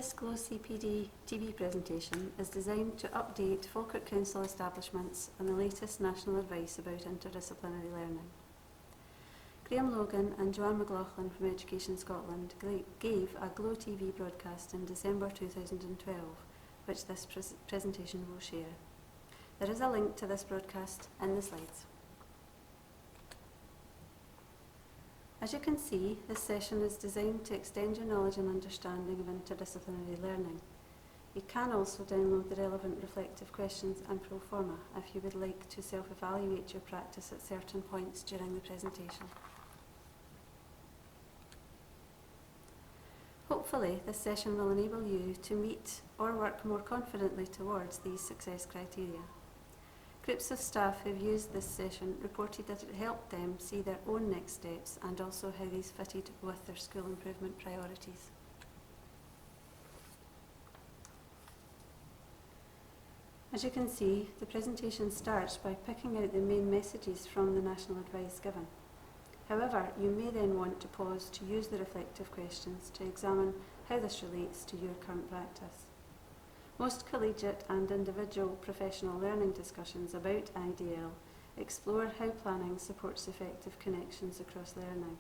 This Glow CPD TV presentation is designed to update Falkirk Council establishments on the latest national advice about interdisciplinary learning. Graham Logan and Joanne McLaughlin from Education Scotland gave a Glow TV broadcast in December 2012, which this presentation will share. There is a link to this broadcast in the slides. As you can see, this session is designed to extend your knowledge and understanding of interdisciplinary learning. You can also download the relevant reflective questions and pro forma if you would like to self-evaluate your practice at certain points during the presentation. Hopefully, this session will enable you to meet or work more confidently towards these success criteria. Groups of staff who've used this session reported that it helped them see their own next steps and also how these fitted with their school improvement priorities. As you can see, the presentation starts by picking out the main messages from the national advice given. However, you may then want to pause to use the reflective questions to examine how this relates to your current practice. Most collegiate and individual professional learning discussions about IDL explore how planning supports effective connections across learning.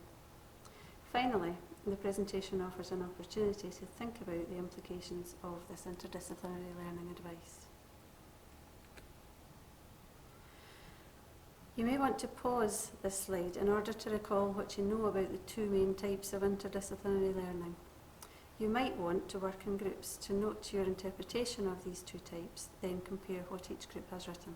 Finally, the presentation offers an opportunity to think about the implications of this interdisciplinary learning advice. You may want to pause this slide in order to recall what you know about the two main types of interdisciplinary learning. You might want to work in groups to note your interpretation of these two types, then compare what each group has written.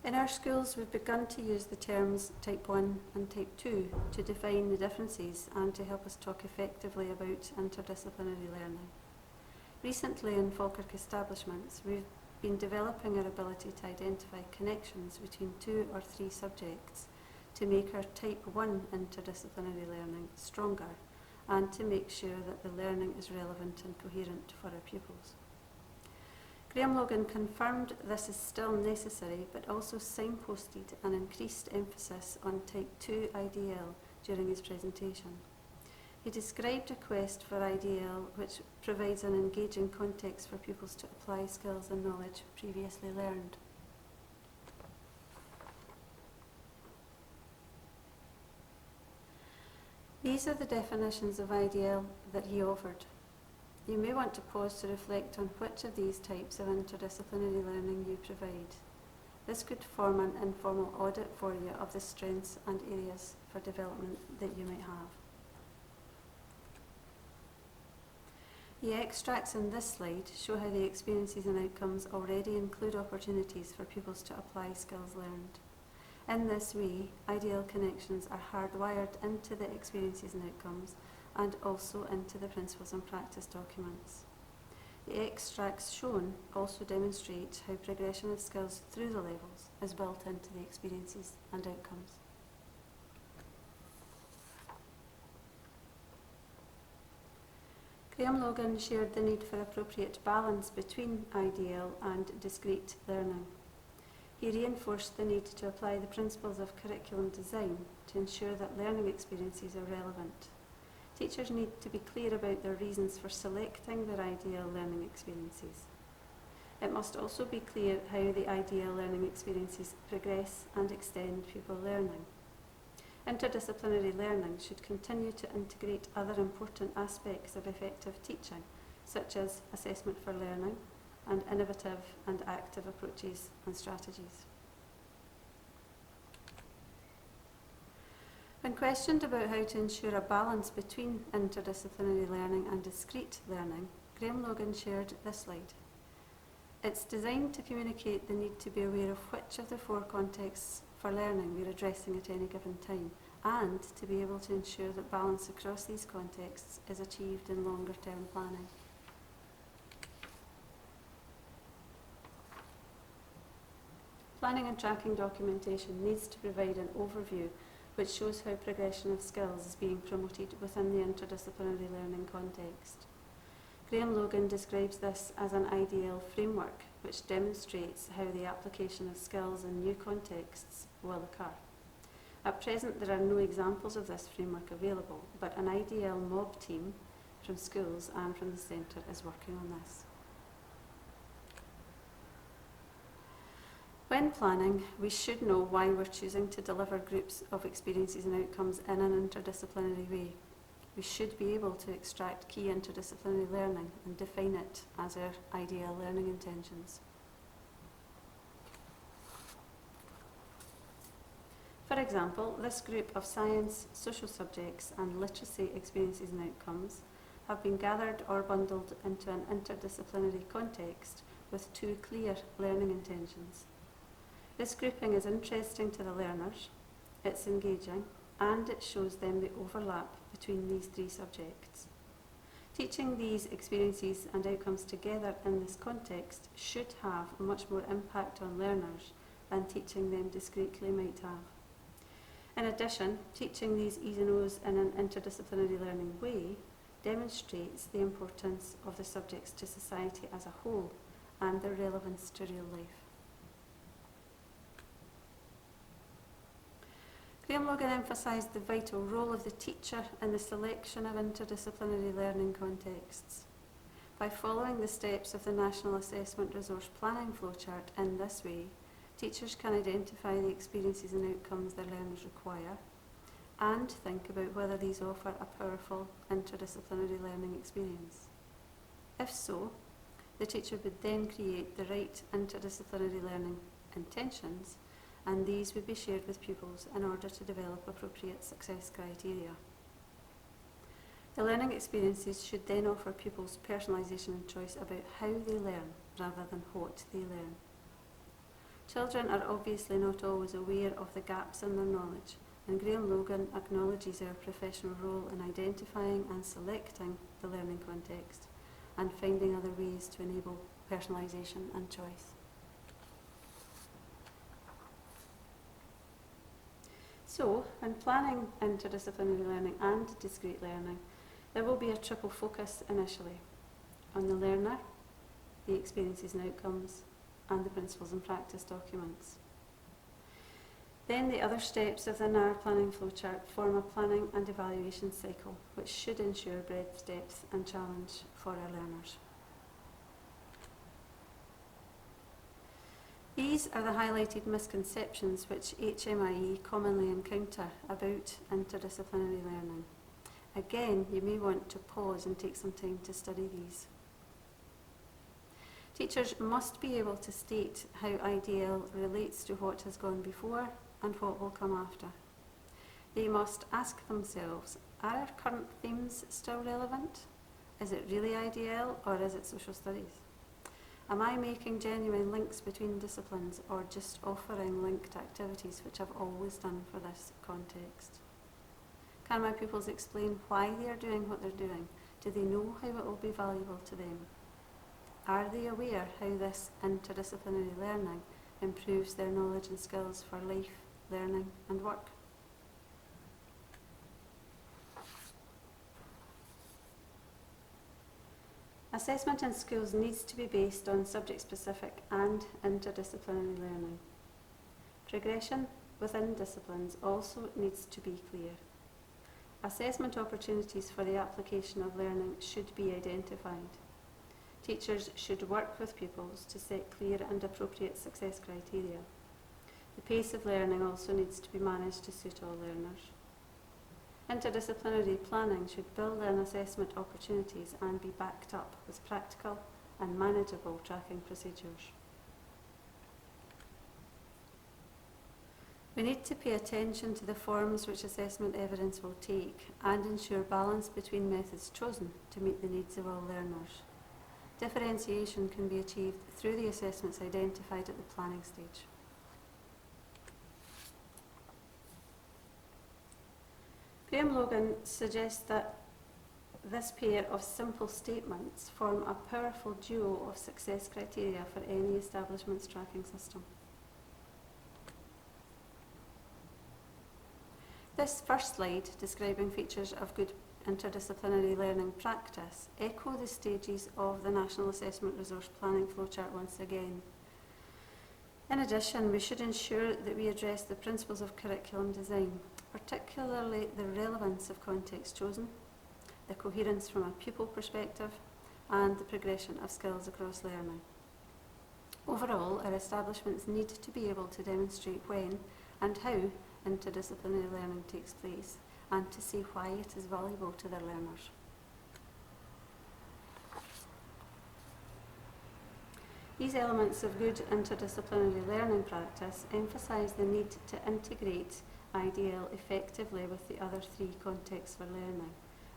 In our schools, we've begun to use the terms Type 1 and Type 2 to define the differences and to help us talk effectively about interdisciplinary learning. Recently in Falkirk establishments, we've been developing our ability to identify connections between 2 or 3 subjects to make our Type 1 interdisciplinary learning stronger and to make sure that the learning is relevant and coherent for our pupils. Graham Logan confirmed this is still necessary, but also signposted an increased emphasis on Type 2 IDL during his presentation. He described a quest for IDL which provides an engaging context for pupils to apply skills and knowledge previously learned. These are the definitions of IDL that he offered. You may want to pause to reflect on which of these types of interdisciplinary learning you provide. This could form an informal audit for you of the strengths and areas for development that you might have. The extracts in this slide show how the experiences and outcomes already include opportunities for pupils to apply skills learned. In this way, IDL connections are hardwired into the experiences and outcomes and also into the principles and practice documents. The extracts shown also demonstrate how progression of skills through the levels is built into the experiences and outcomes. Graham Logan shared the need for appropriate balance between IDL and discrete learning. He reinforced the need to apply the principles of curriculum design to ensure that learning experiences are relevant. Teachers need to be clear about their reasons for selecting their IDL learning experiences. It must also be clear how the IDL learning experiences progress and extend pupil learning. Interdisciplinary learning should continue to integrate other important aspects of effective teaching, such as assessment for learning, and innovative and active approaches and strategies. When questioned about how to ensure a balance between interdisciplinary learning and discrete learning, Graham Logan shared this slide. It's designed to communicate the need to be aware of which of the 4 contexts for learning we're addressing at any given time, and to be able to ensure that balance across these contexts is achieved in longer-term planning. Planning and tracking documentation needs to provide an overview which shows how progression of skills is being promoted within the interdisciplinary learning context. Graham Logan describes this as an IDL framework which demonstrates how the application of skills in new contexts will occur. At present, there are no examples of this framework available, but an IDL mob team from schools and from the centre is working on this. When planning, we should know why we're choosing to deliver groups of experiences and outcomes in an interdisciplinary way. We should be able to extract key interdisciplinary learning and define it as our IDL learning intentions. For example, this group of science, social subjects and literacy experiences and outcomes have been gathered or bundled into an interdisciplinary context with two clear learning intentions. This grouping is interesting to the learners, it's engaging, and it shows them the overlap between these three subjects. Teaching these experiences and outcomes together in this context should have much more impact on learners than teaching them discretely might have. In addition, teaching these E's and O's in an interdisciplinary learning way demonstrates the importance of the subjects to society as a whole and their relevance to real life. Graham Logan emphasised the vital role of the teacher in the selection of interdisciplinary learning contexts. By following the steps of the National Assessment Resource Planning flowchart in this way, teachers can identify the experiences and outcomes their learners require and think about whether these offer a powerful interdisciplinary learning experience. If so, the teacher would then create the right interdisciplinary learning intentions, and these would be shared with pupils in order to develop appropriate success criteria. The learning experiences should then offer pupils personalisation and choice about how they learn rather than what they learn. Children are obviously not always aware of the gaps in their knowledge, and Graham Logan acknowledges our professional role in identifying and selecting the learning context and finding other ways to enable personalisation and choice. So, when planning interdisciplinary learning and discrete learning, there will be a triple focus initially on the learner, the experiences and outcomes, and the principles and practice documents. Then the other steps of the NAR planning flowchart form a planning and evaluation cycle, which should ensure breadth, depth and challenge for our learners. These are the highlighted misconceptions which HMIE commonly encounter about interdisciplinary learning. Again, you may want to pause and take some time to study these. Teachers must be able to state how IDL relates to what has gone before and what will come after. They must ask themselves, are our current themes still relevant? Is it really IDL or is it social studies? Am I making genuine links between disciplines or just offering linked activities, which I've always done for this context? Can my pupils explain why they are doing what they're doing? Do they know how it will be valuable to them? Are they aware how this interdisciplinary learning improves their knowledge and skills for life, learning and work? Assessment in schools needs to be based on subject-specific and interdisciplinary learning. Progression within disciplines also needs to be clear. Assessment opportunities for the application of learning should be identified. Teachers should work with pupils to set clear and appropriate success criteria. The pace of learning also needs to be managed to suit all learners. Interdisciplinary planning should build in assessment opportunities and be backed up with practical and manageable tracking procedures. We need to pay attention to the forms which assessment evidence will take and ensure balance between methods chosen to meet the needs of all learners. Differentiation can be achieved through the assessments identified at the planning stage. Graham Logan suggests that this pair of simple statements form a powerful duo of success criteria for any establishment's tracking system. This first slide, describing features of good interdisciplinary learning practice, echo the stages of the National Assessment Resource Planning flowchart once again. In addition, we should ensure that we address the principles of curriculum design, particularly the relevance of context chosen, the coherence from a pupil perspective, and the progression of skills across learning. Overall, our establishments need to be able to demonstrate when and how interdisciplinary learning takes place, and to see why it is valuable to their learners. These elements of good interdisciplinary learning practice emphasise the need to integrate IDL effectively with the other three contexts for learning,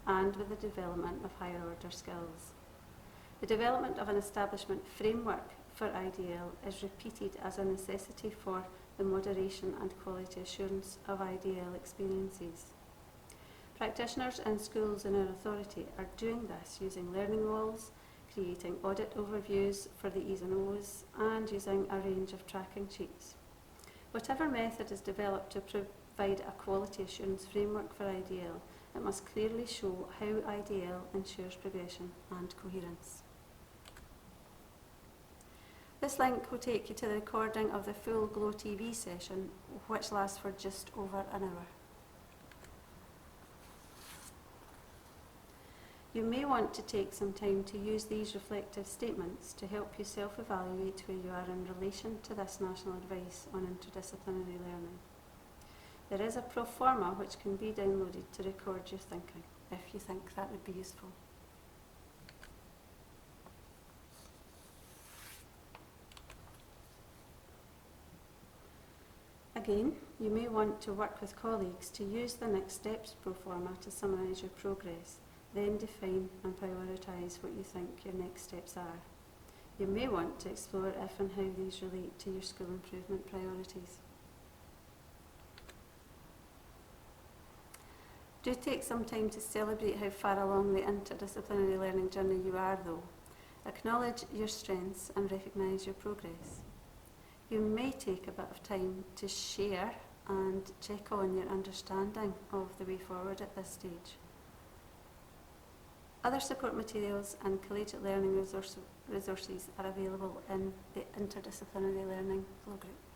and with the development of higher order skills. The development of an establishment framework for IDL is repeated as a necessity for the moderation and quality assurance of IDL experiences. Practitioners in schools in our authority are doing this using learning walls, creating audit overviews for the E's and O's, and using a range of tracking sheets. Whatever method is developed to provide a quality assurance framework for IDL, it must clearly show how IDL ensures progression and coherence. This link will take you to the recording of the full Glow TV session, which lasts for just over an hour. You may want to take some time to use these reflective statements to help you self-evaluate where you are in relation to this national advice on interdisciplinary learning. There is a pro forma which can be downloaded to record your thinking, if you think that would be useful. Again, you may want to work with colleagues to use the next steps pro forma to summarise your progress, then define and prioritise what you think your next steps are. You may want to explore if and how these relate to your school improvement priorities. Do take some time to celebrate how far along the interdisciplinary learning journey you are, though. Acknowledge your strengths and recognise your progress. You may take a bit of time to share and check on your understanding of the way forward at this stage. Other support materials and collegiate learning resources are available in the Interdisciplinary Learning Glow group.